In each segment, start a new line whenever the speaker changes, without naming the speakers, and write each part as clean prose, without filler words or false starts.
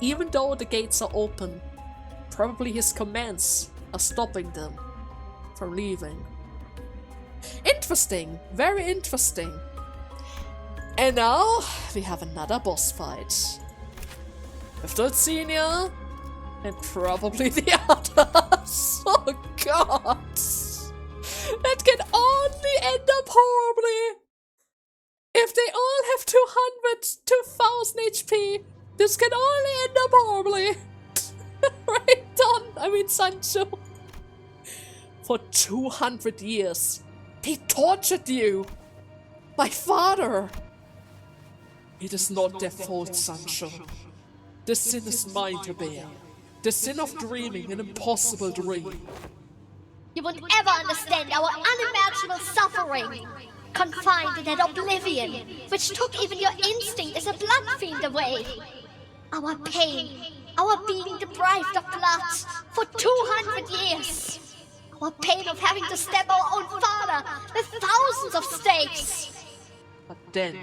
even though the gates are open. Probably his commands are stopping them from leaving. Interesting, very interesting. And now we have another boss fight. With Dulcinea and probably the others. Oh god. That can only end up horribly. If they all have 2000 HP, this can only end up horribly. Right on, I mean Sancho. For 200 years, he tortured you. My father. It is not their fault, Sancho. The sin is mine to bear. The sin of dreaming an impossible dream.
You won't ever understand our unimaginable suffering. Confined in that oblivion, which took even your instinct as a blood fiend away. Our pain, our being deprived of blood for 200 years. Our pain of having to stab our own father with thousands of stakes.
But then,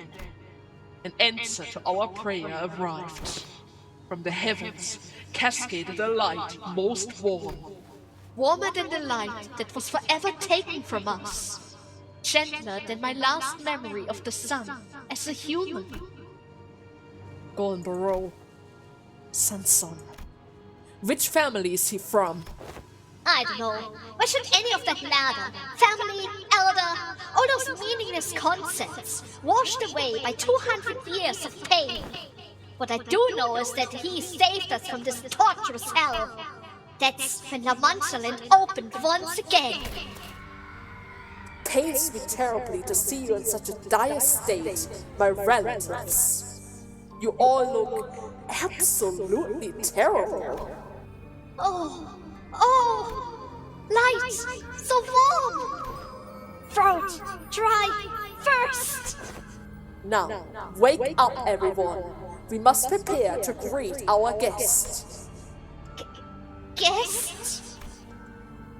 an answer to our prayer arrived. From the heavens cascaded a light most warm.
Warmer than the light that was forever taken from us. Gentler than my last memory of the sun as a human.
Golden Barrow. Sanson. Which family is he from?
I don't know. Why should any of that matter? Family, elder, all those meaningless concepts, washed away by 200 years of pain. What I do know is that he saved us from this torturous hell. That's when La Mancha Land opened once again.
Pains me terribly to see you in such a dire state, my relatives. You all look absolutely terrible.
Oh, light, so warm. Throat, dry, thirst.
Now, wake up everyone. We must prepare to greet our guest.
Guest?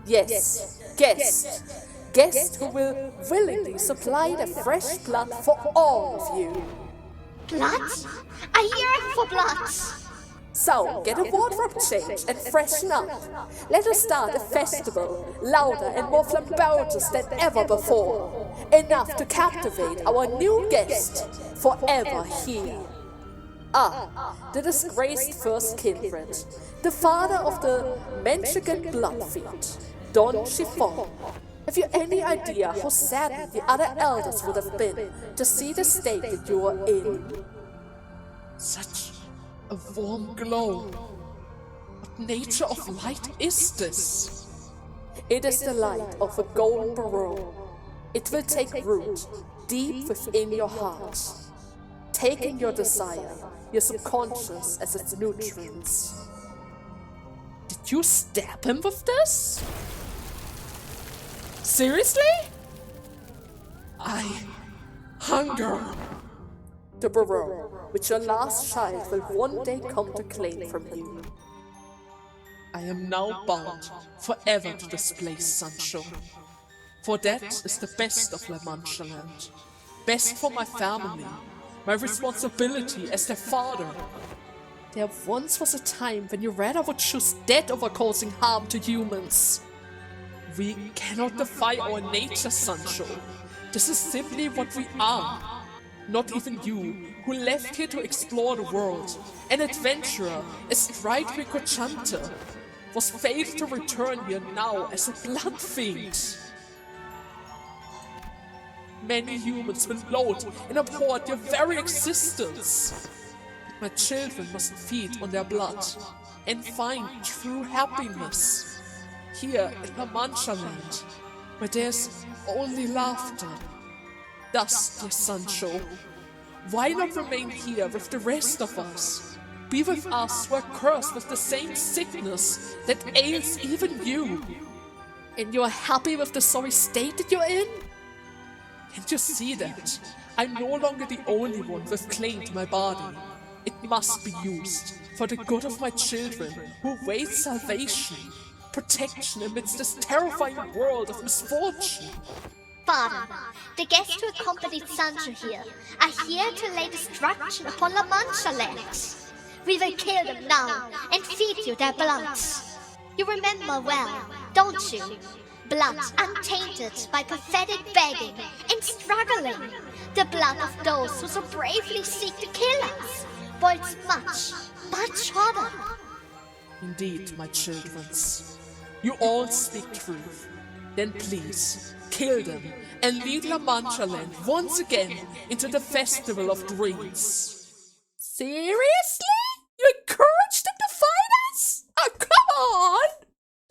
Yes, guest. Guest who will willingly supply the fresh blood for all of you.
Blood? I yearn for blood.
So, get a wardrobe change and freshen up. Let us start a festival, louder and more flamboyant than ever before. Enough to captivate our new guest, forever here. The disgraced first kindred, the father of the Manchegan bloodfiend, Don Chiffon. Have you any idea how saddened the other elders would have been to see the state that you are in? Such a warm glow. What nature of light is this? It is the light of a golden barrow. It will take root deep within your heart, taking your desire, your subconscious as its nutrients. Did you stab him with this? Seriously? I hunger. The barrow, which your last child will one day come to claim from you. I am now bound forever to this place, Sancho. For that is the best of La Mancha Land. Best for my family, my responsibility as their father. There once was a time when you rather would choose death over causing harm to humans. We cannot defy our nature, Sancho. This is simply what we are. Not even you, who left here to explore the world, an adventurer, a stride recogente, was fated to return here now as a blood fiend. Many humans will loathe and abhor your very existence. My children must feed on their blood and find true happiness. Here in La Mancha Land, where there's only laughter. Thus, dear Sancho, why not remain here with the rest of us? Be with us who are cursed with the same sickness that ails even you. And you are happy with the sorry state that you're in? Can't you see that? I'm no longer the only one with claim to my body. It must be used for the good of my children who await salvation, protection amidst this terrifying world of misfortune.
Father, the guests who accompanied Sancho here are here to lay destruction upon La Mancha Land. We will kill them now and feed you their blood. You remember well, don't you? Blood untainted by pathetic begging and struggling. The blood of those who so bravely seek to kill us boils much, much hotter.
Indeed, my childrens. You all speak truth. Then please, kill them and lead La Mancha land once again into the Festival of Dreams. Seriously? You encouraged them to fight us? Oh, come on!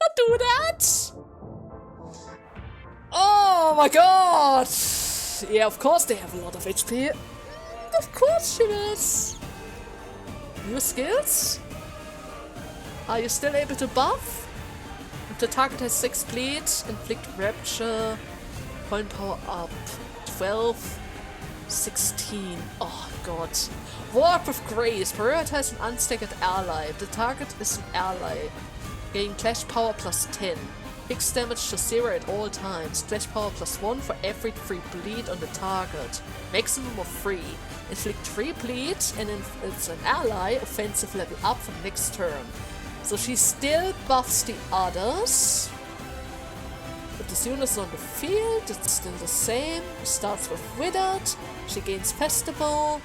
Don't do that! Oh my god! Yeah, of course they have a lot of HP. Of course she does. New skills? Are you still able to buff? If the target has 6 bleed, inflict rapture, point power up, 12, 16. Oh god. Warp of Grace, prioritize an unstaggered ally. If the target is an ally, gain clash power plus 10. Fixed damage to 0 at all times. Clash power plus 1 for every 3 bleed on the target. Maximum of 3. Inflict 3 bleed, and if it's an ally, offensive level up for next turn. So she still buffs the others. But the unit is on the field, it's still the same. Starts with Withered. She gains Festival.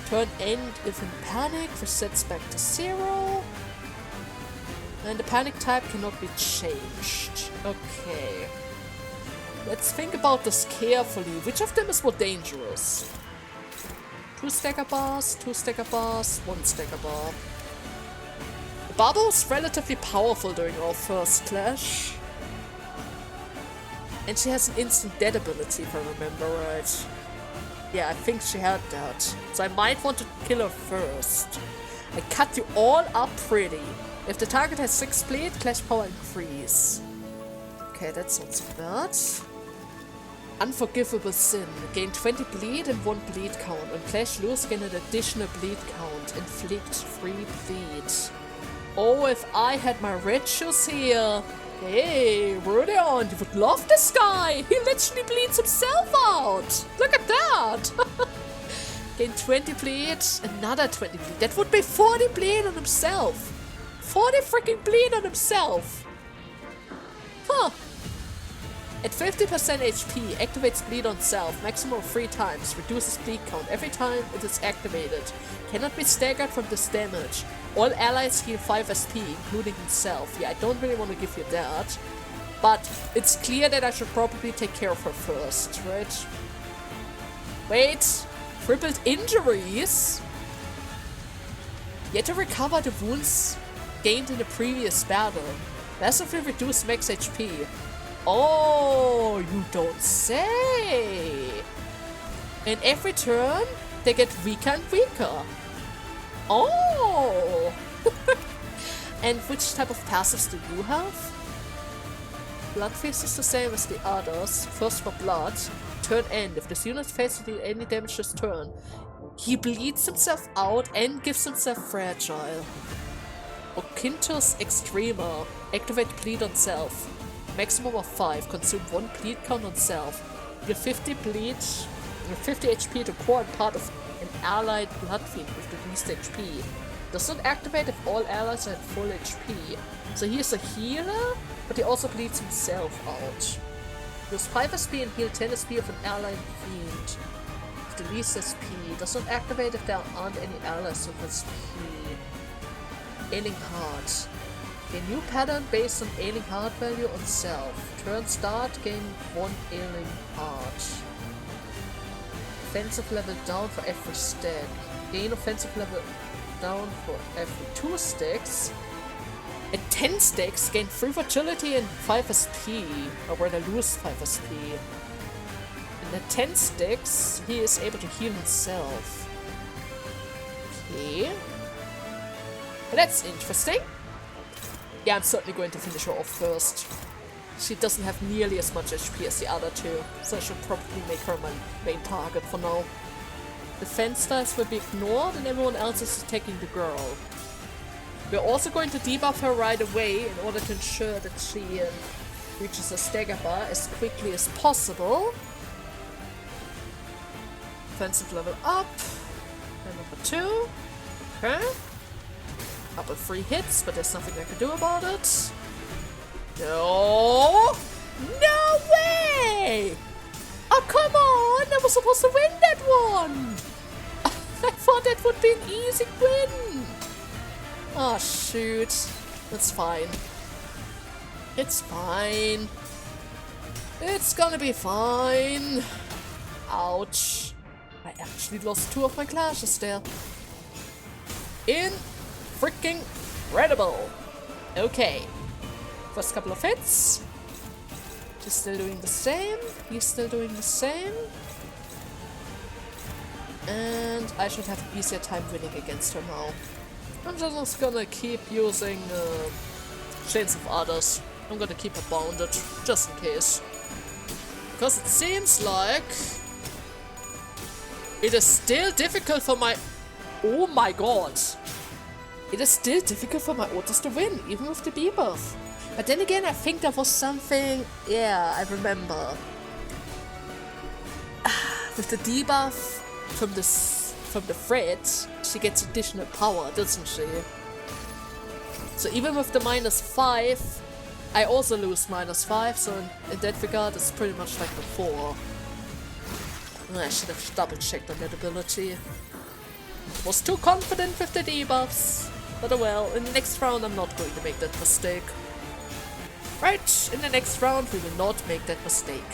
Turn end if in panic, resets back to 0. And the panic type cannot be changed. Okay. Let's think about this carefully. Which of them is more dangerous? 2 stagger bars, 2 stagger bars, 1 stagger bar. The Baba was relatively powerful during our first clash. And she has an instant dead ability, if I remember right. Yeah, I think she had that. So I might want to kill her first. I cut you all up pretty. If the target has 6 bleed, clash power increase. Okay, that's not so bad. Unforgivable Sin. Gain 20 bleed and 1 bleed count. On clash, lose gain an additional bleed count. Inflict 3 bleed. Oh, if I had my red shoes here. Hey, Rudeon, you would love this guy. He literally bleeds himself out. Look at that. Gain 20 bleed, another 20 bleed. That would be 40 bleed on himself. 40 freaking bleed on himself. Huh. At 50% HP, activates bleed on self, maximum of 3 times, reduces bleed count every time it is activated. Cannot be staggered from this damage. All allies heal 5 SP, including himself. Yeah, I don't really want to give you that. But it's clear that I should probably take care of her first, right? Wait. Crippled injuries? Yet to recover the wounds gained in the previous battle. Massively reduce max HP. Oh, you don't say. And every turn, they get weaker and weaker. Oh! And which type of passives do you have? Blood Feast is the same as the others. First for blood. Turn end. If this unit fails to deal any damage this turn, he bleeds himself out and gives himself fragile. Okintos Extrema. Activate bleed on self. Maximum of 5. Consume 1 bleed count on self. Deal 50 bleed, 50 HP to core and part of an allied blood fiend with the least HP. Does not activate if all allies are at full HP. So he is a healer, but he also bleeds himself out. Use 5 SP and heal 10 SP of an allied fiend with the least SP. Does not activate if there aren't any allies with SP. Ailing Heart. A new pattern based on ailing heart value on self. Turn start, gain 1 ailing heart. Offensive level down for every stack. Gain offensive level down for every 2 stacks. At 10 stacks, gain 3 fragility and 5 SP. Or rather lose 5 SP. And at 10 stacks, he is able to heal himself. Okay. That's interesting. Yeah, I'm certainly going to finish her off first. She doesn't have nearly as much HP as the other two, so I should probably make her my main target for now. Defense dice will be ignored and everyone else is attacking the girl. We're also going to debuff her right away in order to ensure that she reaches a stagger bar as quickly as possible. Offensive level up. And number 2. Okay. couple free hits, but there's nothing I can do about it. No! No way! Oh, come on! I was supposed to win that one! I thought that would be an easy win! Oh, shoot. That's fine. It's fine. It's gonna be fine. Ouch. I actually lost 2 of my clashes there. Freaking incredible. Okay. First couple of hits. She's still doing the same. He's still doing the same. And I should have an easier time winning against her now. I'm just gonna keep using Chains of Others. I'm gonna keep her bounded, just in case. Because it seems like it is still difficult for my... Oh my god! It is still difficult for my Otis to win, even with the debuff. But then again, I think there was something... Yeah, I remember. With the debuff from the threat, she gets additional power, doesn't she? So even with the -5, I also lose -5, so in that regard, it's pretty much like before. I should have double-checked on that ability. Was too confident with the debuffs. But oh well, in the next round I'm not going to make that mistake. Right, in the next round we will not make that mistake.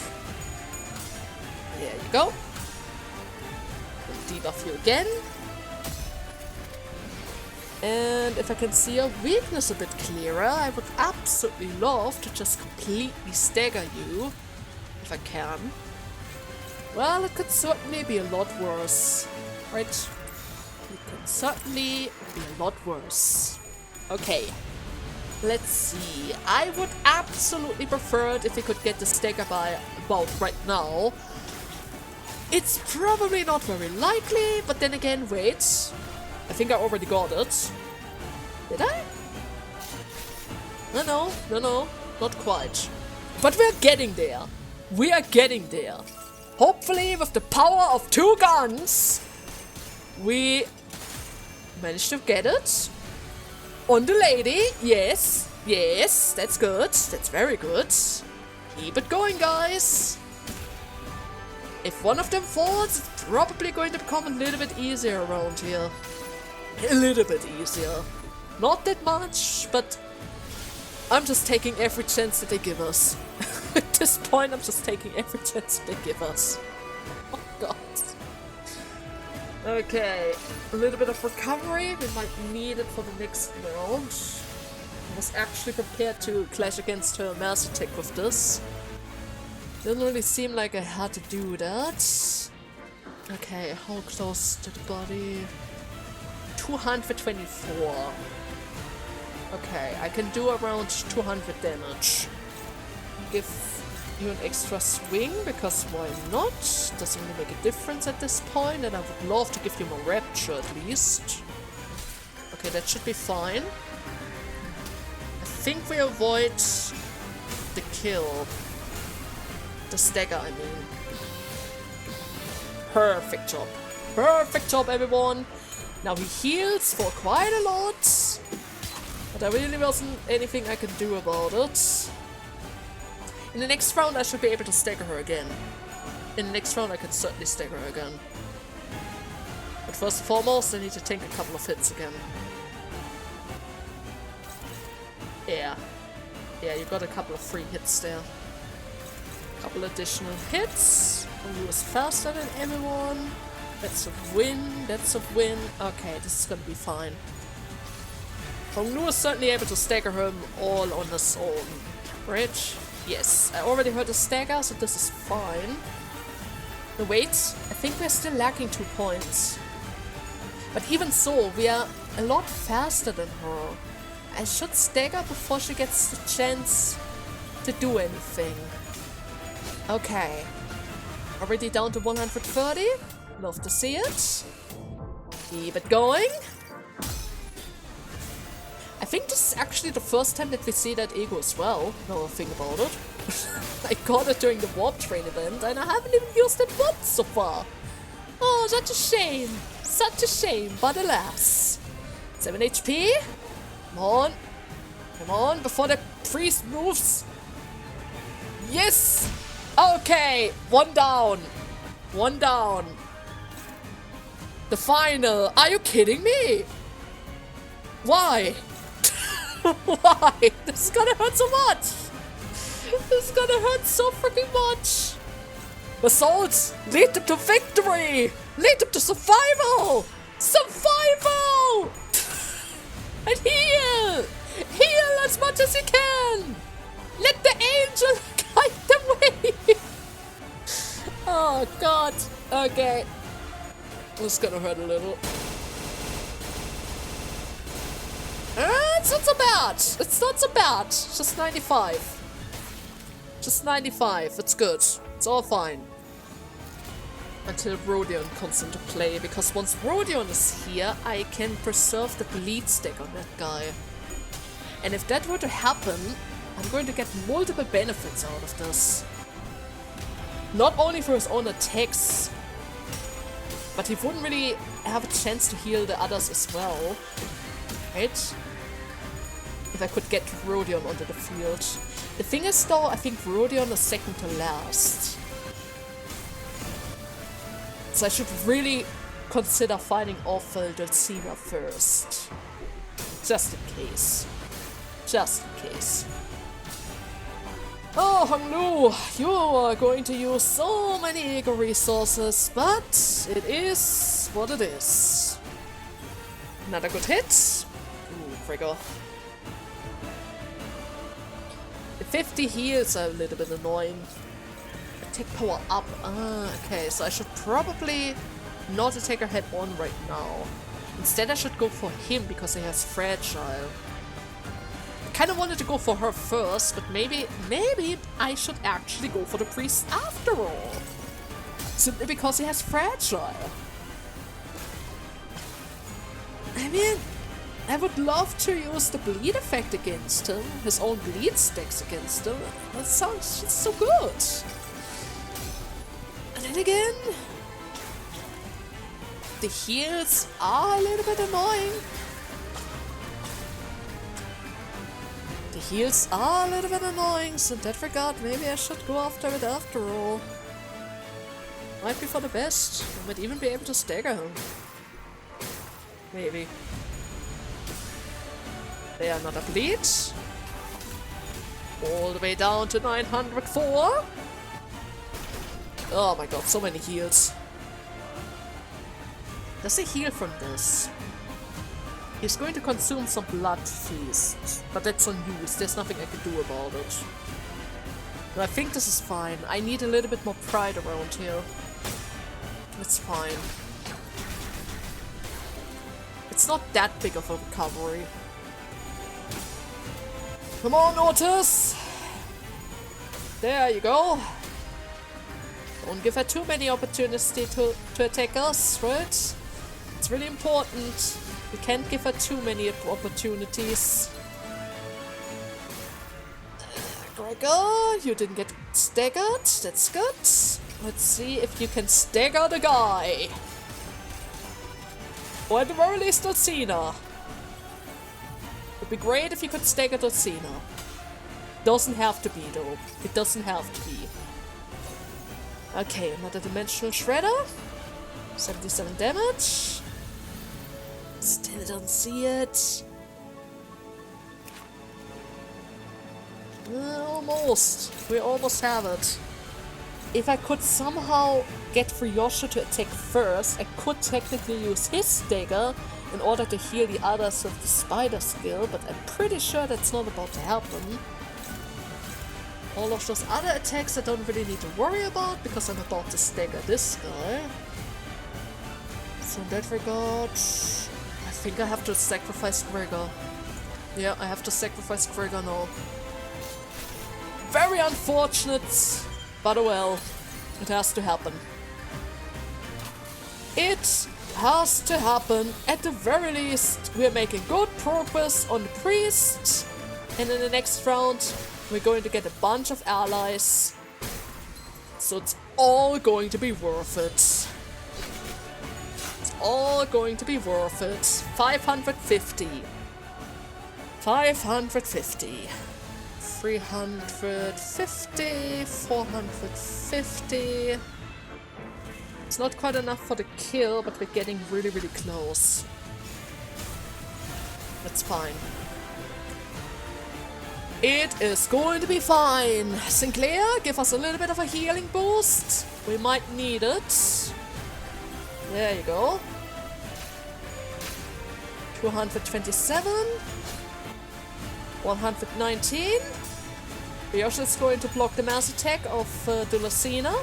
There you go. We'll debuff you again. And if I can see your weakness a bit clearer, I would absolutely love to just completely stagger you. If I can. Well, it could certainly be a lot worse. Right? It could certainly be a lot worse. Okay. Let's see. I would absolutely prefer it if we could get the stagger by about right now. It's probably not very likely, but then again, wait. I think I already got it. Did I? No, not quite. But we're getting there. We are getting there. Hopefully, with the power of 2 guns, we managed to get it. On the lady, yes, that's good. That's very good. Keep it going, guys. If one of them falls, it's probably going to become a little bit easier around here. A little bit easier. Not that much, but I'm just taking every chance that they give us. At this point, I'm just taking every chance that they give us. Oh god. Okay, a little bit of recovery. We might need it for the next round. I was actually prepared to clash against her Mercy Tech with this. Didn't really seem like I had to do that. Okay, how close to the body? 224. Okay, I can do around 200 damage. Give you an extra swing, because why not? Doesn't really make a difference at this point, and I would love to give you more rapture at least. Okay, that should be fine. I think we avoid the kill. The stagger, I mean. Perfect job. Perfect job, everyone. Now he heals for quite a lot. But there really wasn't anything I could do about it. In the next round I should be able to stagger her again. In the next round I can certainly stagger her again. But first and foremost I need to take a couple of hits again. Yeah. Yeah, you got a couple of free hits there. Couple additional hits. Who was faster than everyone. That's a win. That's a win. Okay, this is gonna be fine. Honglu is certainly able to stagger him all on his own. Right? Yes, I already heard a stagger, so this is fine. No, wait. I think we're still lacking 2 points. But even so, we are a lot faster than her. I should stagger before she gets the chance to do anything. Okay. Already down to 130. Love to see it. Keep it going. I think this is actually the first time that we see that ego as well. Now I think about it. I got it during the Warp Train event and I haven't even used it once so far. Oh, such a shame. Such a shame, but alas. 7 HP. Come on. Come on, before the priest moves. Yes! Okay, one down. One down. The final. Are you kidding me? Why? Why? This is gonna hurt so much. This is gonna hurt so freaking much. Assaults lead them to victory. Lead them to survival. Survival. And heal. Heal as much as you can. Let the angel guide the way. Oh god. Okay. This is gonna hurt a little. It's not so bad. It's not so bad. Just 95. Just 95. It's good. It's all fine. Until Rodion comes into play, because once Rodion is here, I can preserve the bleed stack on that guy. And if that were to happen, I'm going to get multiple benefits out of this. Not only for his own attacks, but he wouldn't really have a chance to heal the others as well. Right? If I could get Rodion onto the field. The thing is though, I think Rodion is second to last. So I should really consider fighting off Dulcina first. Just in case. Just in case. Oh, Honglu, you are going to use so many ego resources, but it is what it is. Another good hit. Ooh, Frigga. The 50 heals are a little bit annoying. Attack power up. Okay, so I should probably not attack her head on right now. Instead I should go for him because he has fragile. I kind of wanted to go for her first, but maybe I should actually go for the priest after all. Simply because he has fragile. I mean, I would love to use the bleed effect against him, his own bleed stacks against him. That sounds just so good. And then again, the heals are a little bit annoying. The heals are a little bit annoying, so in that regard, maybe I should go after it after all. Might be for the best. I might even be able to stagger him. Maybe. There, another bleed. All the way down to 904. Oh my god, so many heals. Does he heal from this? He's going to consume some blood feast, but that's unused. There's nothing I can do about it. But I think this is fine. I need a little bit more pride around here. It's fine. It's not that big of a recovery. Come on, Otis! There you go. Don't give her too many opportunities to attack us, right? It's really important. We can't give her too many opportunities. Gregor, you didn't get staggered. That's good. Let's see if you can stagger the guy. Or at the very least, Dulcina. It'd be great if you could stagger Dulcina. Doesn't have to be, though. It doesn't have to be. Okay, another dimensional shredder. 77 damage. Still don't see it. Almost. We almost have it. If I could somehow get Ryosho to attack first, I could technically use his dagger in order to heal the others with the spider skill, but I'm pretty sure that's not about to happen. All of those other attacks I don't really need to worry about, because I'm about to stagger this guy. So in that regard, I think I have to sacrifice Gregor. Yeah, I have to sacrifice Gregor now. Very unfortunate, but oh well, it has to happen. It has to happen. At the very least, we're making good progress on the priest, and in the next round, we're going to get a bunch of allies. So it's all going to be worth it. It's all going to be worth it. 550. 550. 350. 450. It's not quite enough for the kill, but we're getting really, really close. That's fine. It is going to be fine. Sinclair, give us a little bit of a healing boost. We might need it. There you go. 227. 119. Ryosha is going to block the mass attack of Dulasina.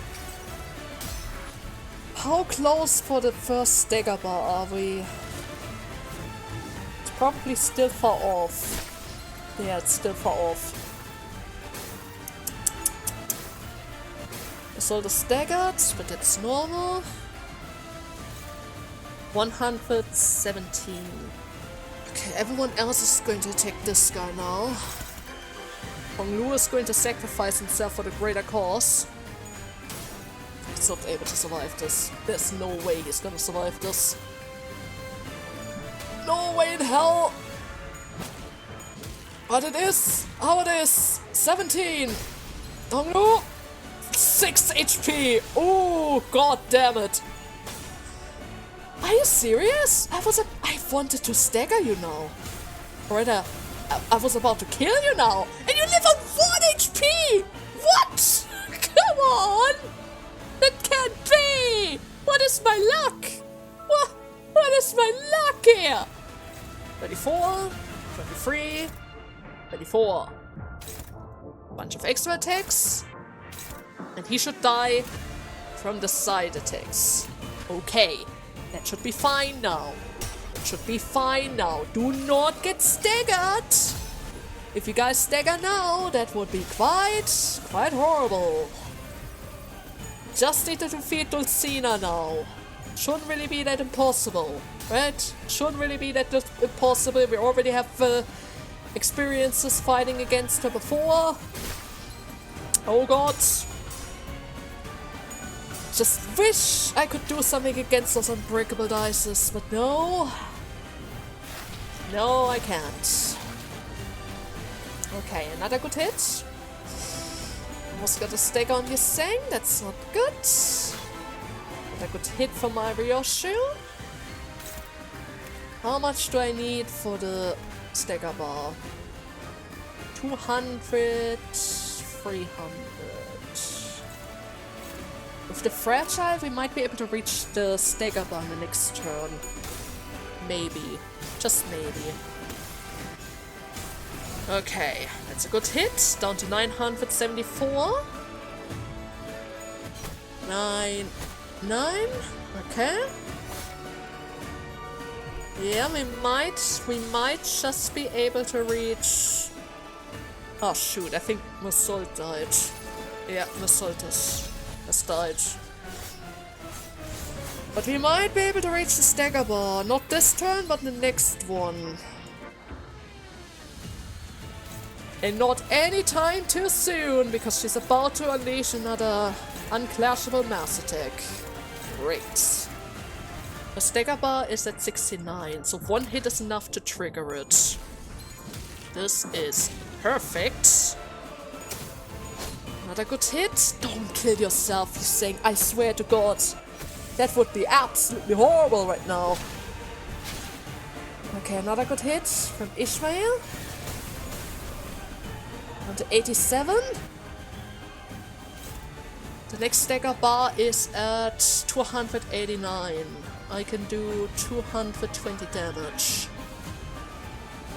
How close for the first stagger bar are we? It's probably still far off. Yeah, it's still far off. So the staggered, but that's normal. 117. Okay, everyone else is going to attack this guy now. Honglu is going to sacrifice himself for the greater cause. He's not able to survive this. There's no way he's gonna survive this. No way in hell! But it is! How it is! 17! Honglu! 6 HP! Oh, god damn it! Are you serious? I wanted to stagger you now. Right, I was about to kill you now, and you live on 1 HP! What? Come on! That can't be! What is my luck? What is my luck here? 24, 23, 24. Bunch of extra attacks. And he should die from the side attacks. Okay, that should be fine now. It should be fine now. Do not get staggered. If you guys stagger now, that would be quite horrible. Just need to defeat Dulcina now. Shouldn't really be that impossible, right? Shouldn't really be that impossible. We already have experiences fighting against her before. Oh god. Just wish I could do something against those unbreakable dices, but no. No, I can't. Okay, another good hit. Almost got a stagger on Yaseng, that's not good. Another good hit from my Ryoshu. How much do I need for the stagger bar? 200, 300. With the fragile, we might be able to reach the stagger bar in the next turn. Maybe. Just maybe. Okay, that's a good hit. Down to 974. 9. Okay. Yeah, we might just be able to reach... Oh shoot, I think Masol died. Yeah, Masol has died. But we might be able to reach the stagger bar. Not this turn, but the next one. And not any time too soon, because she's about to unleash another unclashable mass attack. Great. The stagger bar is at 69, so one hit is enough to trigger it. This is perfect. Another good hit. Don't kill yourself, you saying. I swear to God. That would be absolutely horrible right now. Okay, another good hit from Ishmael. On to 87. The next stagger bar is at 289. I can do 220 damage.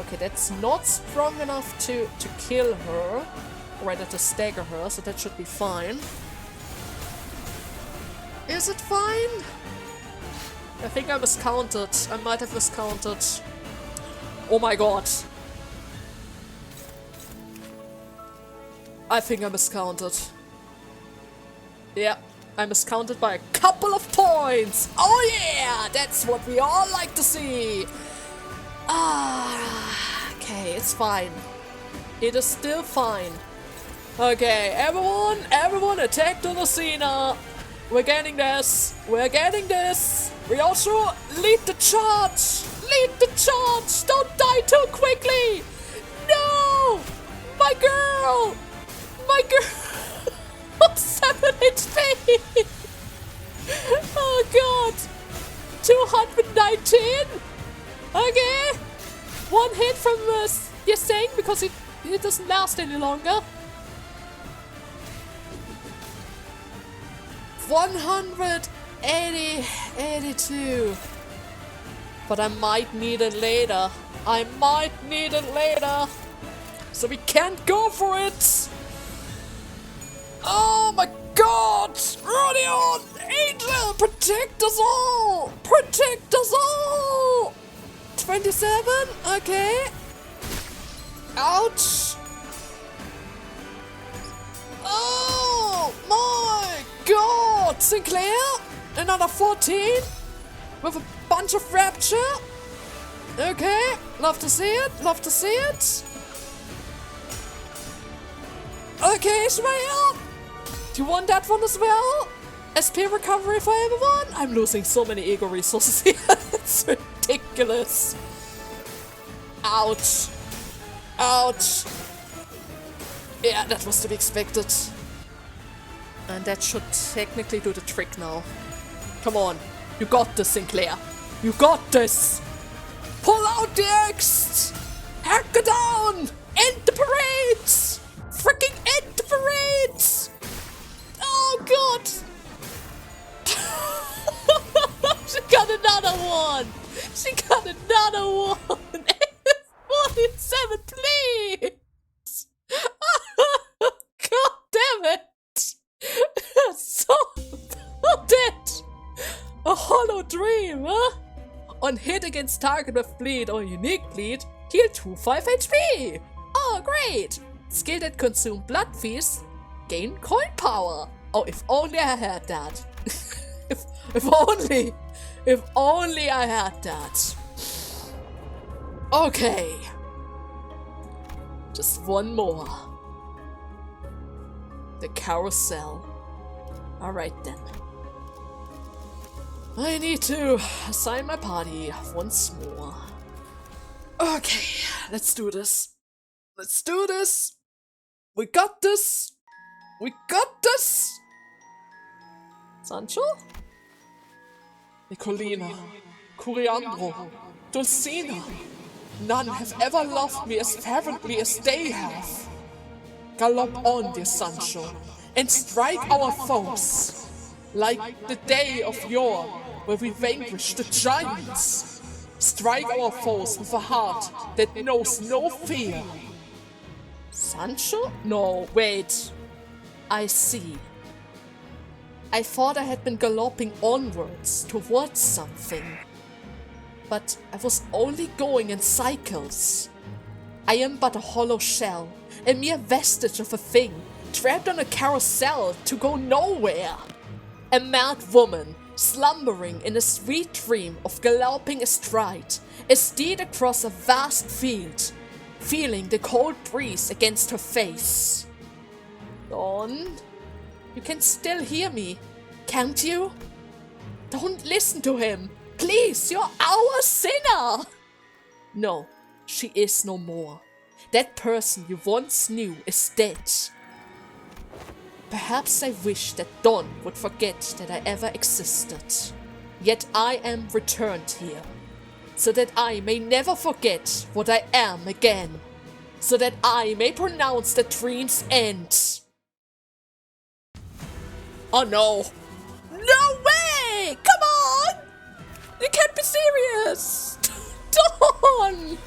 Okay, that's not strong enough to kill her. Or rather to stagger her, so that should be fine. Is it fine? I think I miscounted. I might have miscounted. Oh my god. I think I miscounted. Yeah, I miscounted by a couple of points. Oh yeah, that's what we all like to see. Okay, it's fine. It is still fine. Okay, everyone attack Dulasina. We're getting this. We're getting this. Ryoshu, lead the charge. Lead the charge. Don't die too quickly. god! 7 HP! Oh god! 219? Okay! 1 hit from your thing because it doesn't last any longer. 182. But I might need it later. So we can't go for it. Oh my god! Rodion! Angel! Protect us all! 27? Okay. Ouch! Oh my god! Sinclair? Another 14? With a bunch of rapture? Okay, love to see it. Okay, Ishmael! Do you want that one as well? SP recovery for everyone? I'm losing so many ego resources here. It's ridiculous. Ouch. Yeah, that was to be expected. And that should technically do the trick now. Come on. You got this, Sinclair. You got this. Pull out the axe. Hack down. End the parades. Freaking end the parades. Oh, God. She got another one. 47, please. God damn it. So dead. A hollow dream, huh? On hit against target with bleed or unique bleed, heal 2-5 HP. Oh, great. Skill that consume blood feast, gain coin power. Oh, if only I had that. if only I had that. Okay. Just one more. The Carousel. Alright then. I need to assign my party once more. Okay, let's do this. We got this. Sancho? Nicolina. Coriandro. Dulcina. None have ever loved me as fervently as they have. Gallop on, dear Sancho, and strike our foes, like the day of yore, where we vanquished the giants. Strike our foes with a heart that knows no fear. Sancho? No, wait. I see. I thought I had been galloping onwards towards something. But I was only going in cycles. I am but a hollow shell, a mere vestige of a thing, trapped on a carousel to go nowhere. A mad woman, slumbering in a sweet dream of galloping astride, a steed across a vast field, feeling the cold breeze against her face. Dawn, you can still hear me, can't you? Don't listen to him. Please, you're our sinner! No, she is no more. That person you once knew is dead. Perhaps I wish that Dawn would forget that I ever existed. Yet I am returned here, so that I may never forget what I am again, so that I may pronounce the dream's end. Oh no! No way! Come on! You can't be serious! Dawn!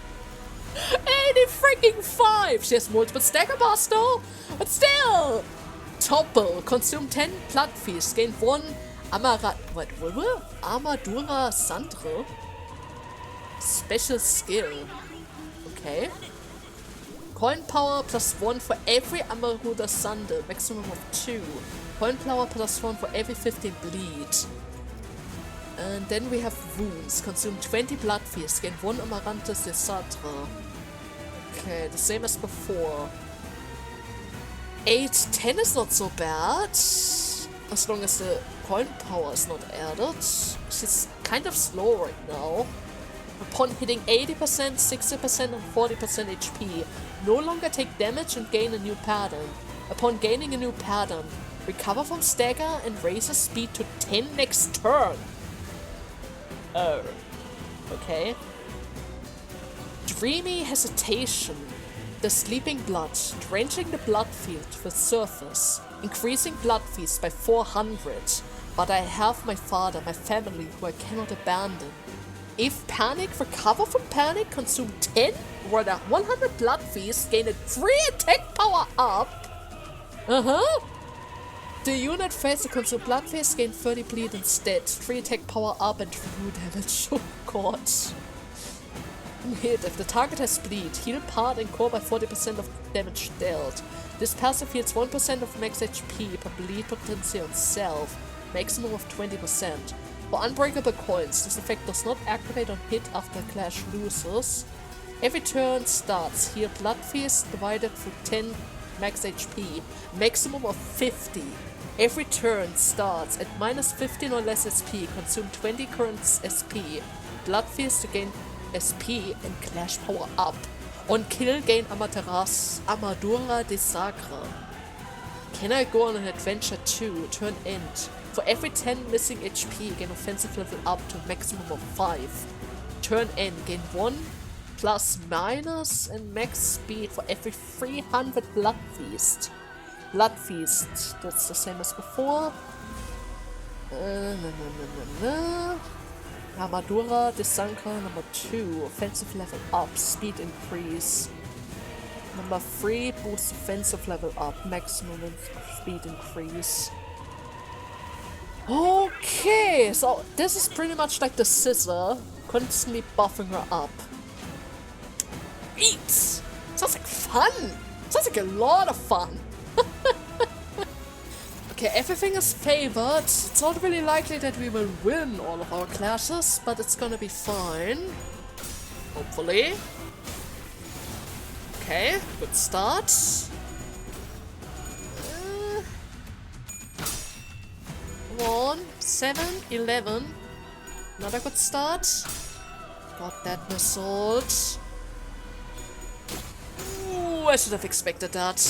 80-freaking-5! She has multiple stacker bars though, but still! Topple, consume 10 blood feast, gain 1 Armadura Sandro. Special skill. Okay. Coin power +1 for every Armadura Sandal, maximum of 2. Coin power +1 for every 15 bleed. And then we have wounds. Consume 20 blood feast, gain 1 Amaranthus de Satra. Okay, the same as before. 8-10 is not so bad, as long as the coin power is not added. She's kind of slow right now. Upon hitting 80%, 60% and 40% HP, no longer take damage and gain a new pattern. Upon gaining a new pattern, recover from stagger and raise his speed to 10 next turn. Oh. Okay. Dreamy hesitation. The sleeping blood, drenching the blood field with surface, increasing blood feast by 400. But I have my father, my family, who I cannot abandon. If panic, recover from panic, consume 10, or the 100 blood feast, gain a 3 attack power up. The unit fails to consume blood feast, gain 30 bleed instead, 3 attack power up and 2 damage. Oh god. Hit. If the target has bleed, heal part and core by 40% of damage dealt. This passive heals 1% of max HP per bleed potency on self, maximum of 20%. For unbreakable coins, this effect does not activate on hit after Clash loses. Every turn starts, heal blood feast divided through 10 max HP, maximum of 50. Every turn starts at minus 15 or less SP, consume 20 current SP, blood feast to gain SP and Clash power up. On kill, gain Armadura de Sacra. Can I go on an adventure too? Turn end. For every 10 missing HP, gain offensive level up to a maximum of 5. Turn end, gain 1 plus minus and max speed for every 300 blood feast. Blood feast, that's the same as before. Armadura de Sacra number 2, offensive level up, speed increase. Number 3, boost offensive level up, maximum speed increase. Okay, so this is pretty much like the scissor, constantly buffing her up. Eat! Sounds like fun! Sounds like a lot of fun! Okay, everything is favored. It's not really likely that we will win all of our clashes, but it's gonna be fine. Hopefully. Okay, good start. 7, 11. Another good start. Got that missile. Ooh, I should have expected that.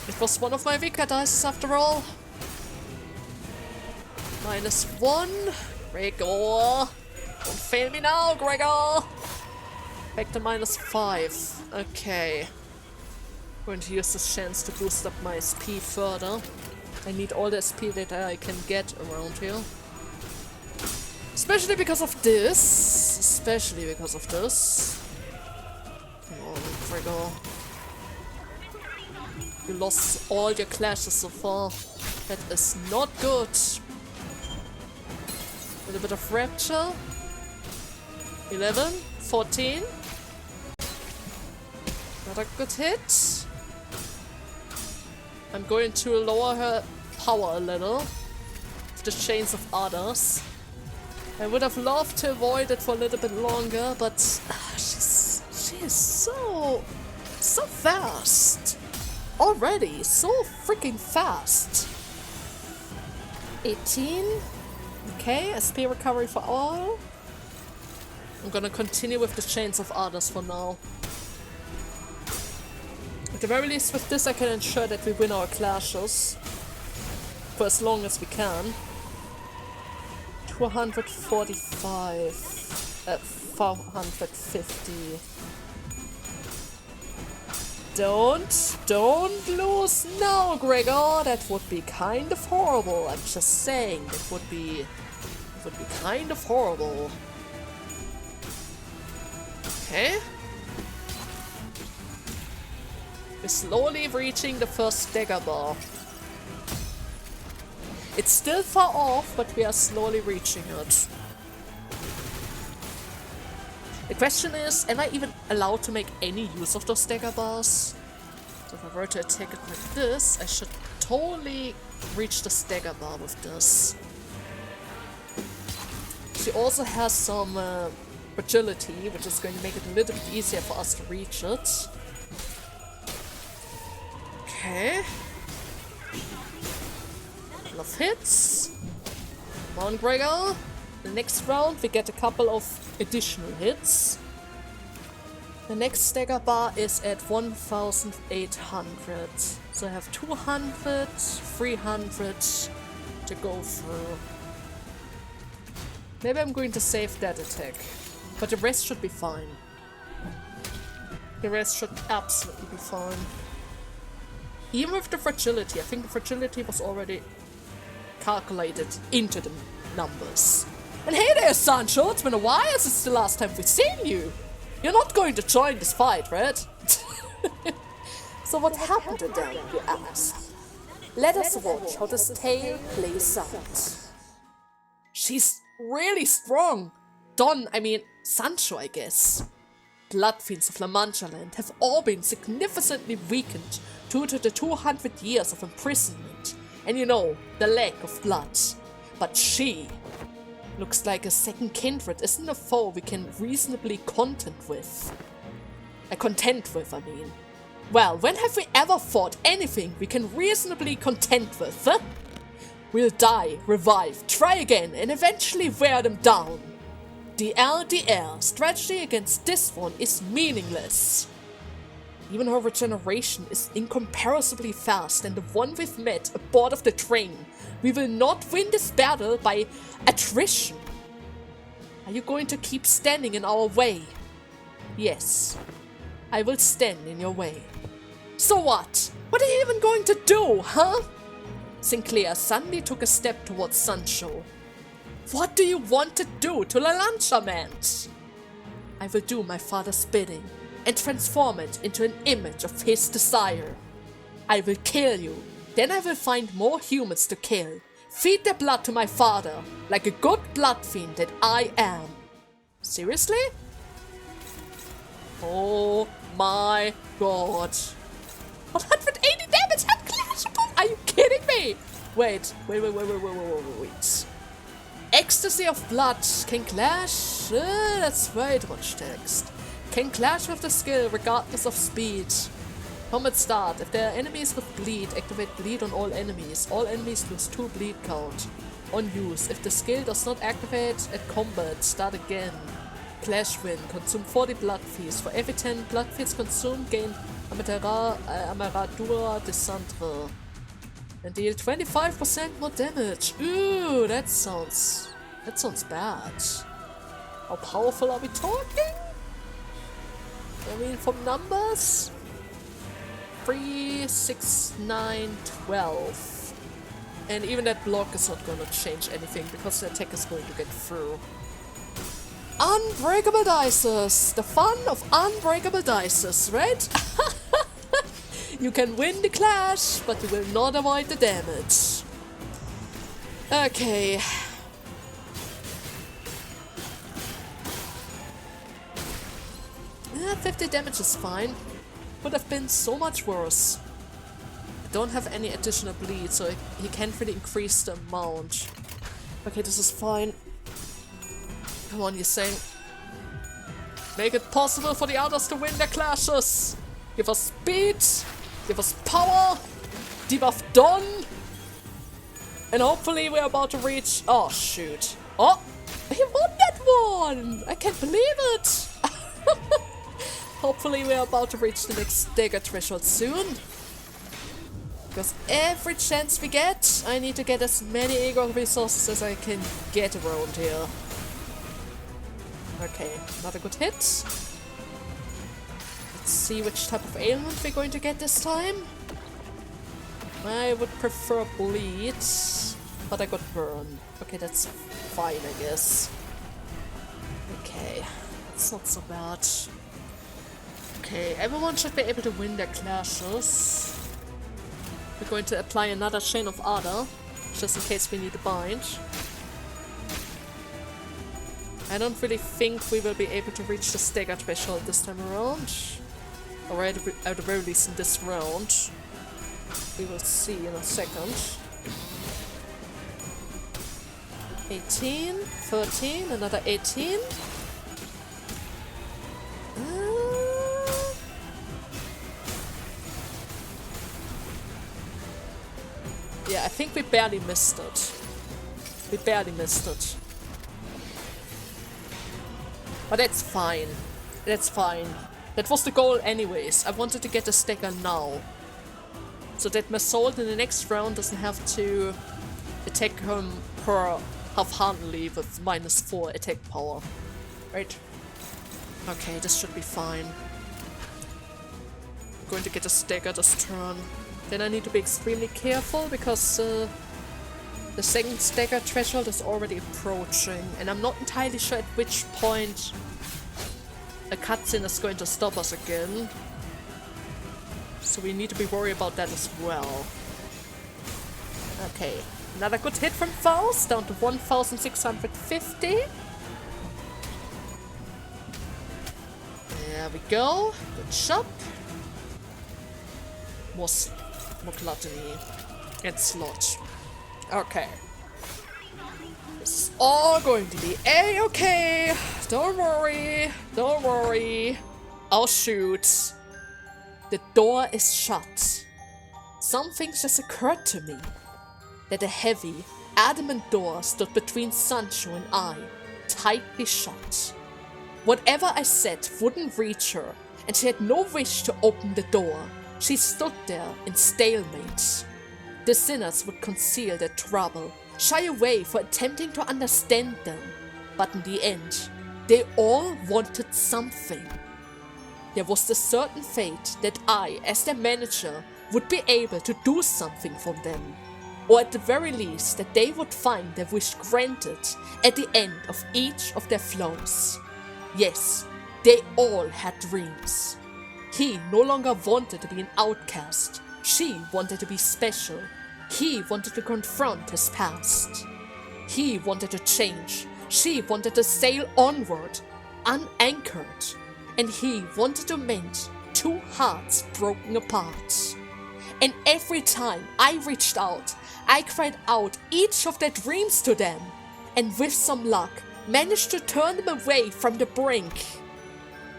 It was one of my weaker dice after all. -1. Gregor. Don't fail me now, Gregor. Back to -5. Okay. Going to use this chance to boost up my SP further. I need all the SP that I can get around here. Especially because of this. Come on, Gregor. You lost all your clashes so far. That is not good. A little bit of rapture. 11, 14. Not a good hit. I'm going to lower her power a little. With the chains of others. I would have loved to avoid it for a little bit longer, but she is so fast. Already, so freaking fast. 18. Okay, SP recovery for all. I'm gonna continue with the chains of others for now. At the very least with this I can ensure that we win our clashes. For as long as we can. 245. 450. Don't lose now, Gregor. That would be kind of horrible. I'm just saying, it would be kind of horrible. Okay. We're slowly reaching the first dagger bar. It's still far off, but we are slowly reaching it. The question is, am I even allowed to make any use of those dagger bars? So if I were to attack it with this, I should totally reach the stagger bar with this. She also has some fragility, which is going to make it a little bit easier for us to reach it. Okay. Couple of hits. Come on, Gregor. The next round we get a couple of additional hits. The next stagger bar is at 1,800. So I have 200, 300 to go through. Maybe I'm going to save that attack. But the rest should be fine. The rest should absolutely be fine. Even with the fragility. I think the fragility was already calculated into the numbers. And hey there, Sancho! It's been a while since the last time we've seen you! You're not going to join this fight, right? So what happened to them, you ask? Let us watch how this tale plays out. She's really strong! Sancho, I guess. Bloodfiends of La Mancha land have all been significantly weakened due to the 200 years of imprisonment and, you know, the lack of blood. But she looks like a second kindred isn't a foe we can reasonably contend with. Well, when have we ever fought anything we can reasonably contend with, huh? We'll die, revive, try again, and eventually wear them down. The LDL strategy against this one is meaningless. Even her regeneration is incomparably fast than the one we've met aboard of the train. We will not win this battle by attrition. Are you going to keep standing in our way? Yes, I will stand in your way. So what? What are you even going to do, huh? Sinclair suddenly took a step towards Sancho. What do you want to do to La Mancha, man? I will do my father's bidding and transform it into an image of his desire. I will kill you, then I will find more humans to kill. Feed their blood to my father, like a good blood fiend that I am. Seriously? Oh my god. 180 damage unclashable! Are you kidding me? Wait. Ecstasy of blood can clash. That's way too much text. Can clash with the skill regardless of speed. Combat start. If there are enemies with bleed, activate bleed on all enemies. All enemies lose 2 bleed count. On use. If the skill does not activate at combat, start again. Clash win. Consume 40 blood fees. For every 10 blood fees consumed, gain Amaradura de Centre. And deal 25% more damage. Ooh, that sounds bad. How powerful are we talking? I mean, from numbers? 3, 6, 9, 12. And even that block is not gonna change anything because the attack is going to get through. Unbreakable dices! The fun of unbreakable dices, right? You can win the clash, but you will not avoid the damage. Okay. 50 damage is fine. Would have been so much worse. I don't have any additional bleed, so he can't really increase the amount. Okay, this is fine. Come on, you saying. Make it possible for the others to win their clashes. Give us speed. Give us power. Debuff done. And hopefully we're about to reach... Oh, shoot. Oh, he won that one. I can't believe it. Hopefully we're about to reach the next dagger threshold soon. Because every chance we get, I need to get as many ego resources as I can get around here. Okay, not a good hit. Let's see which type of ailment we're going to get this time. I would prefer bleed, but I got burn. Okay, that's fine, I guess. Okay, that's not so bad. Okay, everyone should be able to win their clashes. We're going to apply another Chain of Ardor, just in case we need a bind. I don't really think we will be able to reach the stagger threshold this time around. Or at the very least in this round. We will see in a second. 18, 13, another 18. Yeah, I think we barely missed it. We barely missed it. But that's fine. That's fine. That was the goal anyways. I wanted to get a stagger now. So that my soul in the next round doesn't have to attack him per half-heartedly with -4 attack power. Right? Okay, this should be fine. I'm going to get a stagger this turn. Then I need to be extremely careful because the second stagger threshold is already approaching. And I'm not entirely sure at which point a cutscene is going to stop us again. So we need to be worried about that as well. Okay, another good hit from Faust, down to 1,650. There we go. Good job. More gluttony and slot. Okay. This is all going to be a-okay. Don't worry. Don't worry. I'll shoot. The door is shut. Something just occurred to me. That a heavy, adamant door stood between Sancho and I, tightly shut. Whatever I said wouldn't reach her, and she had no wish to open the door. She stood there in stalemate. The sinners would conceal their trouble, shy away for attempting to understand them, but in the end, they all wanted something. There was the certain fate that I, as their manager, would be able to do something for them, or at the very least that they would find their wish granted at the end of each of their flows. Yes, they all had dreams. He no longer wanted to be an outcast. She wanted to be special. He wanted to confront his past. He wanted to change. She wanted to sail onward, unanchored. And he wanted to mend two hearts broken apart. And every time I reached out, I cried out each of their dreams to them, and with some luck, managed to turn them away from the brink.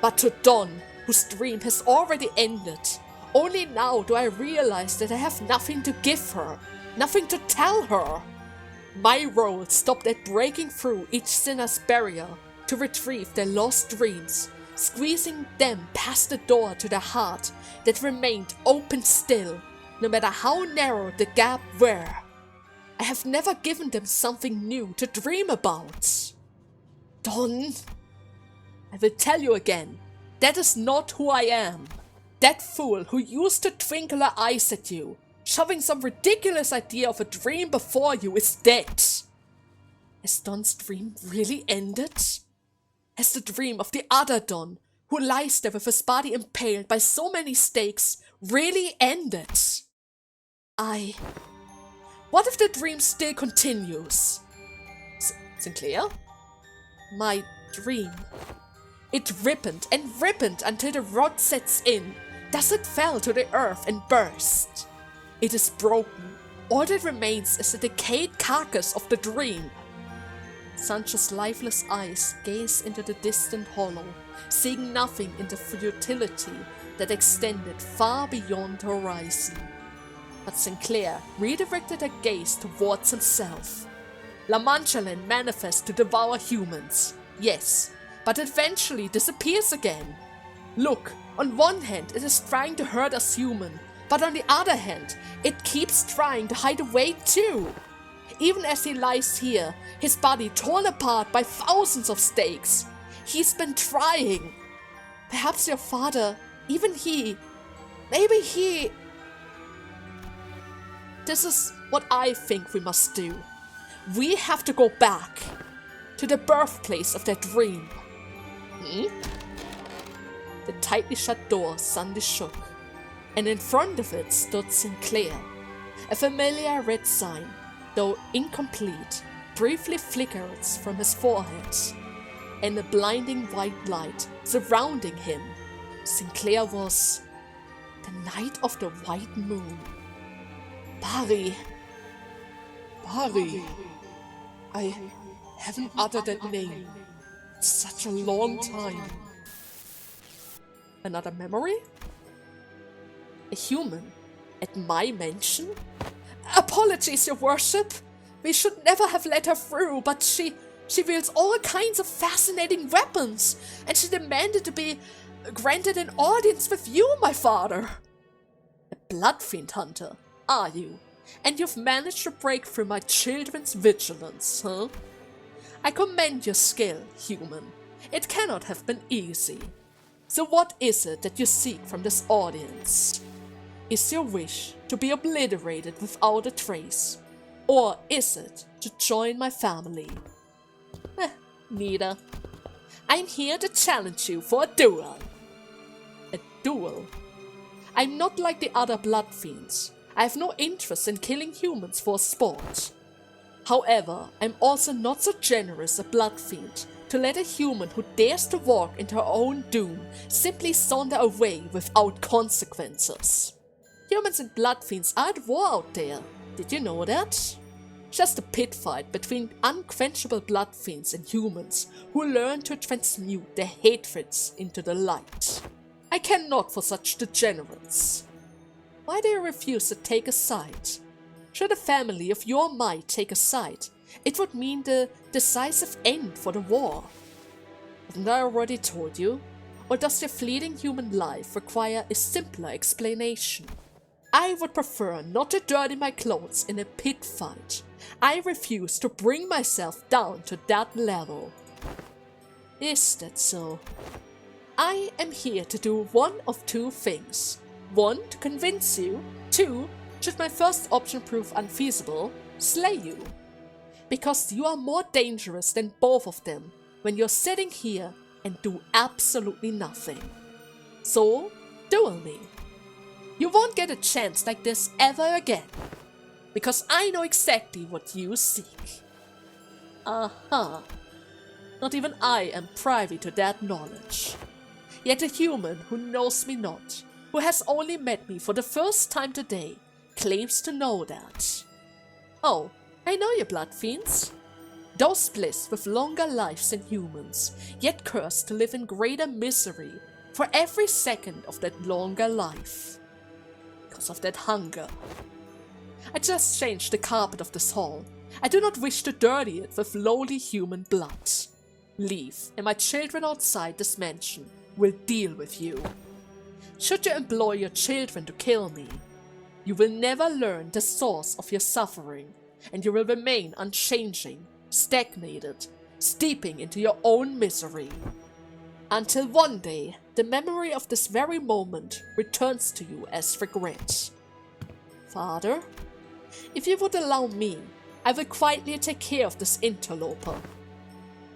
But to Dawn, whose dream has already ended, only now do I realize that I have nothing to give her, nothing to tell her. My role stopped at breaking through each sinner's barrier to retrieve their lost dreams, squeezing them past the door to their heart that remained open still, no matter how narrow the gap were. I have never given them something new to dream about. Dawn, I will tell you again, that is not who I am. That fool who used to twinkle her eyes at you, shoving some ridiculous idea of a dream before you, is dead. Has Dawn's dream really ended? Has the dream of the other Dawn, who lies there with his body impaled by so many stakes, really ended? What if the dream still continues? Sinclair? My dream. It ripened and ripened until the rot sets in. Thus it fell to the earth and burst. It is broken. All that remains is the decayed carcass of the dream. Sancho's lifeless eyes gaze into the distant hollow, seeing nothing in the futility that extended far beyond the horizon. But Sinclair redirected her gaze towards himself. La Manchaland manifests to devour humans, yes, but eventually disappears again. Look, on one hand it is trying to hurt us human, but on the other hand, it keeps trying to hide away too. Even as he lies here, his body torn apart by thousands of stakes, he's been trying. Perhaps your father, even he, maybe he... This is what I think we must do. We have to go back to the birthplace of that dream. The tightly shut door suddenly shook, and in front of it stood Sinclair. A familiar red sign, though incomplete, briefly flickers from his forehead, and a blinding white light surrounding him. Sinclair was the Knight of the White Moon. Bari. I haven't uttered that name in such a long time. Another memory? A human at my mansion? Apologies, your worship. We should never have let her through, but she wields all kinds of fascinating weapons, and she demanded to be granted an audience with you, my father. A blood fiend hunter, are you? And you've managed to break through my children's vigilance, huh? I commend your skill, human. It cannot have been easy. So what is it that you seek from this audience? Is your wish to be obliterated without a trace? Or is it to join my family? Neither. I'm here to challenge you for a duel. A duel? I'm not like the other blood fiends. I have no interest in killing humans for sport. However, I'm also not so generous a blood fiend to let a human who dares to walk into her own doom simply saunter away without consequences. Humans and blood fiends are at war out there. Did you know that? Just a pit fight between unquenchable blood fiends and humans who learn to transmute their hatreds into the light. I care not for such degenerates. Why do you refuse to take a side? Should a family of your might take a side, it would mean the decisive end for the war. Haven't I already told you? Or does your fleeting human life require a simpler explanation? I would prefer not to dirty my clothes in a pit fight. I refuse to bring myself down to that level. Is that so? I am here to do one of two things. 1, to convince you. 2, should my first option prove unfeasible, slay you. Because you are more dangerous than both of them when you're sitting here and do absolutely nothing. So, duel me. You won't get a chance like this ever again. Because I know exactly what you seek. Aha. Not even I am privy to that knowledge. Yet a human who knows me not, who has only met me for the first time today, claims to know that. Oh, I know you blood fiends. Those blessed with longer lives than humans, yet cursed to live in greater misery for every second of that longer life. Because of that hunger. I just changed the carpet of this hall. I do not wish to dirty it with lowly human blood. Leave, and my children outside this mansion will deal with you. Should you employ your children to kill me, you will never learn the source of your suffering, and you will remain unchanging, stagnated, steeping into your own misery. Until one day, the memory of this very moment returns to you as regret. Father, if you would allow me, I will quietly take care of this interloper.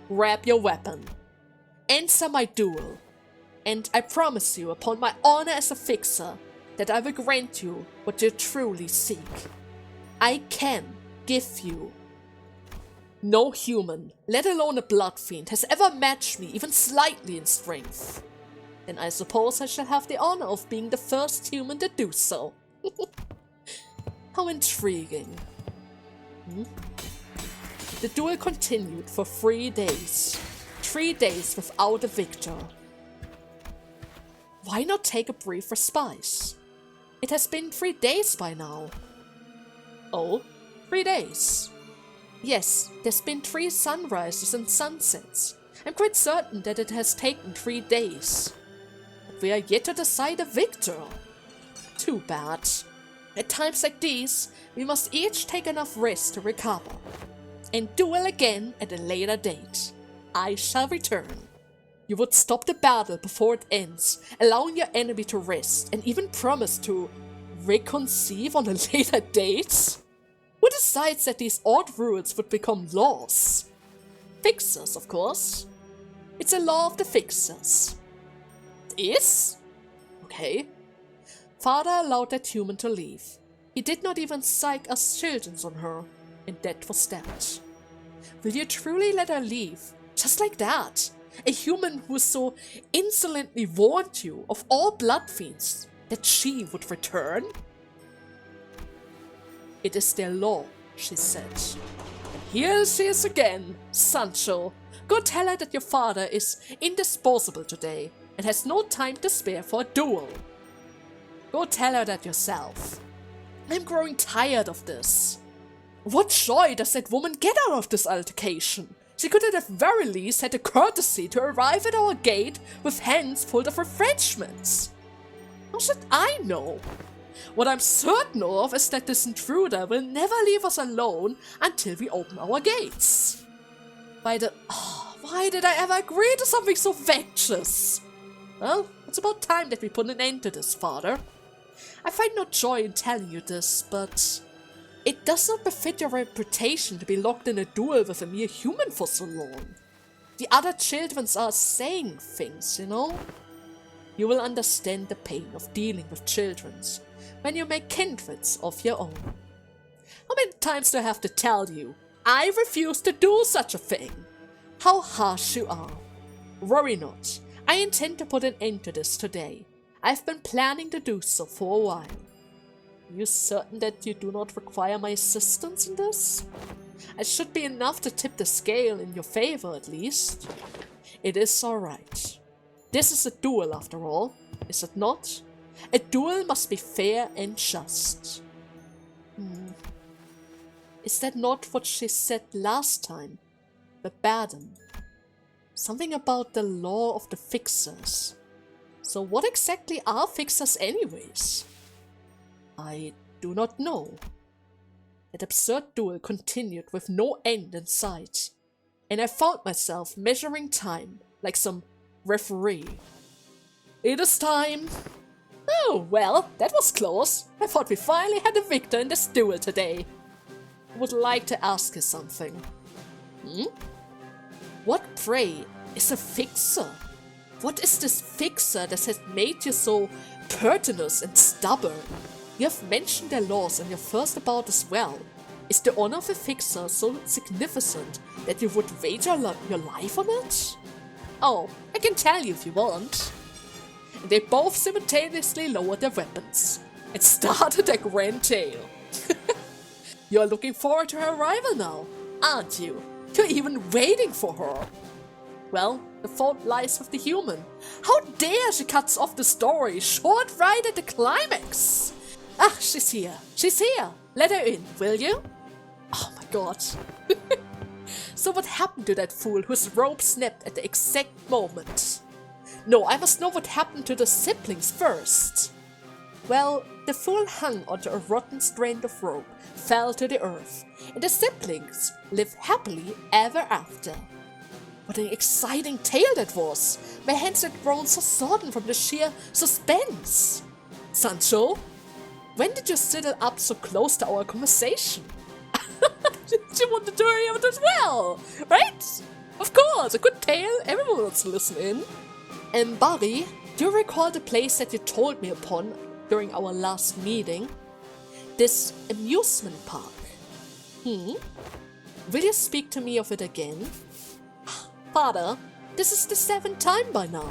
Grab your weapon. Answer my duel. And I promise you upon my honor as a fixer that I will grant you what you truly seek. I can give you. No human, let alone a blood fiend, has ever matched me even slightly in strength. And I suppose I shall have the honor of being the first human to do so. How intriguing. The duel continued for 3 days. 3 days without a victor. Why not take a brief respite? It has been 3 days by now. Oh, 3 days. Yes, there's been 3 sunrises and sunsets. I'm quite certain that it has taken 3 days. But we are yet to decide a victor. Too bad. At times like these, we must each take enough rest to recover. And duel again at a later date. I shall return. You would stop the battle before it ends, allowing your enemy to rest, and even promise to reconceive on a later date? Who decides that these odd rules would become laws? Fixers, of course. It's a law of the fixers. It is? Okay. Father allowed that human to leave. He did not even psych us children on her, and that was that. Will you truly let her leave? Just like that? A human who so insolently warned you of all blood fiends that she would return? It is their law, she said. And here she is again, Sancho. Go tell her that your father is indisposable today and has no time to spare for a duel. Go tell her that yourself. I'm growing tired of this. What joy does that woman get out of this altercation? She could at the very least had the courtesy to arrive at our gate with hands full of refreshments. How should I know? What I'm certain of is that this intruder will never leave us alone until we open our gates. Why did I ever agree to something so vicious? Well, it's about time that we put an end to this, Father. I find no joy in telling you this, but it does not befit your reputation to be locked in a duel with a mere human for so long. The other children are saying things, you know? You will understand the pain of dealing with children when you make kindreds of your own. How many times do I have to tell you? I refuse to do such a thing. How harsh you are. Worry not. I intend to put an end to this today. I've been planning to do so for a while. Are you certain that you do not require my assistance in this? It should be enough to tip the scale in your favor at least. It is alright. This is a duel after all, is it not? A duel must be fair and just. Is that not what she said last time? The burden. Something about the law of the fixers. So what exactly are fixers anyways? I do not know. That absurd duel continued with no end in sight, and I found myself measuring time like some referee. It is time. Oh, well, that was close. I thought we finally had a victor in this duel today. I would like to ask you something. What, pray, is a fixer? What is this fixer that has made you so pertinous and stubborn? You have mentioned their laws in your first about as well. Is the honor of a fixer so significant that you would wager your life on it? Oh, I can tell you if you want. And they both simultaneously lowered their weapons and started their grand tale. You're looking forward to her arrival now, aren't you? You're even waiting for her. Well, the fault lies with the human. How dare she cuts off the story short right at the climax? Ah, she's here. She's here. Let her in, will you? Oh my god. So what happened to that fool whose rope snapped at the exact moment? No, I must know what happened to the siblings first. Well, the fool hung onto a rotten strand of rope, fell to the earth, and the siblings lived happily ever after. What an exciting tale that was! My hands had grown so sodden from the sheer suspense. Sancho, when did you sidle up so close to our conversation? She wanted to hear it as well, right? Of course, a good tale, everyone wants to listen in. And Bari, do you recall the place that you told me upon during our last meeting? This amusement park. Will you speak to me of it again? Father, this is the 7th time by now.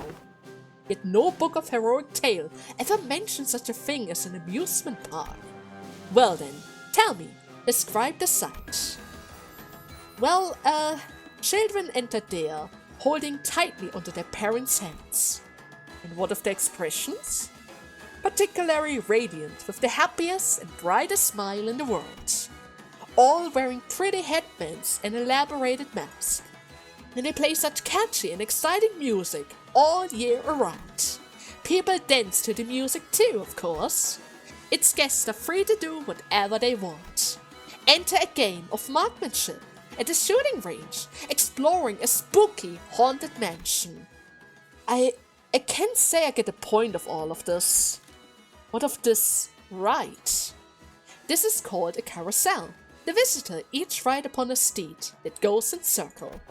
Yet no book of heroic tale ever mentioned such a thing as an amusement park. Well then, tell me, describe the sight. Well, children entered there, holding tightly onto their parents' hands. And what of their expressions? Particularly radiant, with the happiest and brightest smile in the world. All wearing pretty headbands and elaborated masks. And they play such catchy and exciting music all year around. People dance to the music too, of course. Its guests are free to do whatever they want. Enter a game of marksmanship at a shooting range, exploring a spooky, haunted mansion. I can't say I get the point of all of this. What of this ride? This is called a carousel. The visitor each ride upon a steed that goes in circle.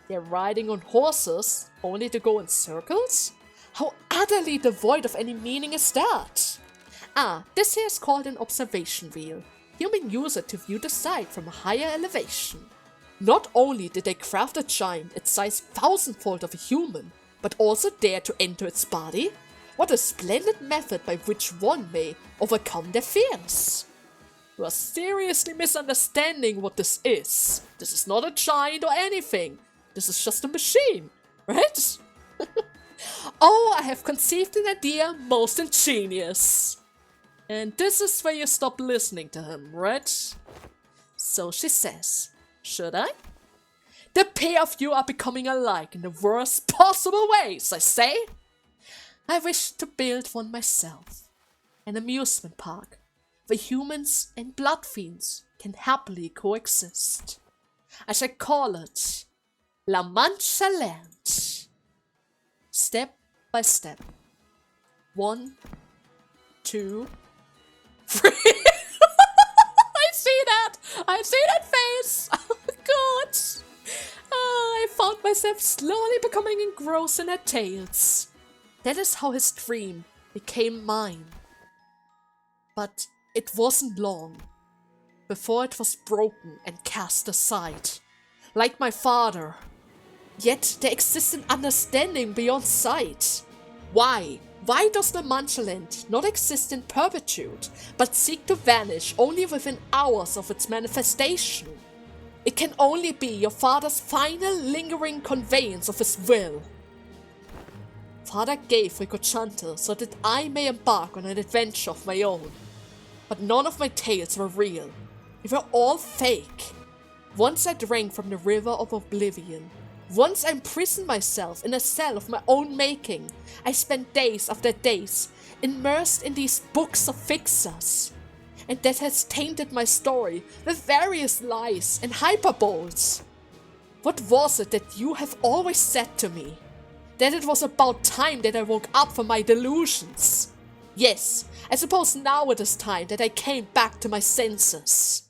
They're riding on horses only to go in circles? How utterly devoid of any meaning is that? This here is called an observation wheel. Human use it to view the site from a higher elevation. Not only did they craft a giant its size 1000-fold of a human, but also dare to enter its body? What a splendid method by which one may overcome their fears! You are seriously misunderstanding what this is. This is not a giant or anything. This is just a machine, right? Oh, I have conceived an idea most ingenious. And this is where you stop listening to him, right? So she says, should I? The pair of you are becoming alike in the worst possible ways, I say. I wish to build one myself. An amusement park where humans and blood fiends can happily coexist. I shall call it La Mancha Land. Step by step. 1, 2, 3. I see that face. Oh god. I found myself slowly becoming engrossed in her tales. That is how his dream became mine. But it wasn't long before it was broken and cast aside, like my father. Yet there exists an understanding beyond sight. Why? Why does the Manchaland not exist in perpetuity, but seek to vanish only within hours of its manifestation? It can only be your father's final lingering conveyance of his will. Father gave Ricochanto so that I may embark on an adventure of my own. But none of my tales were real. They were all fake. Once I drank from the river of oblivion. Once I imprisoned myself in a cell of my own making. I spent days after days immersed in these books of fixers. And that has tainted my story with various lies and hyperboles. What was it that you have always said to me? That it was about time that I woke up from my delusions. Yes, I suppose now it is time that I came back to my senses.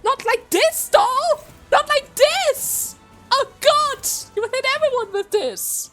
Not like this, though! Not like this! Oh god! You hit everyone with this!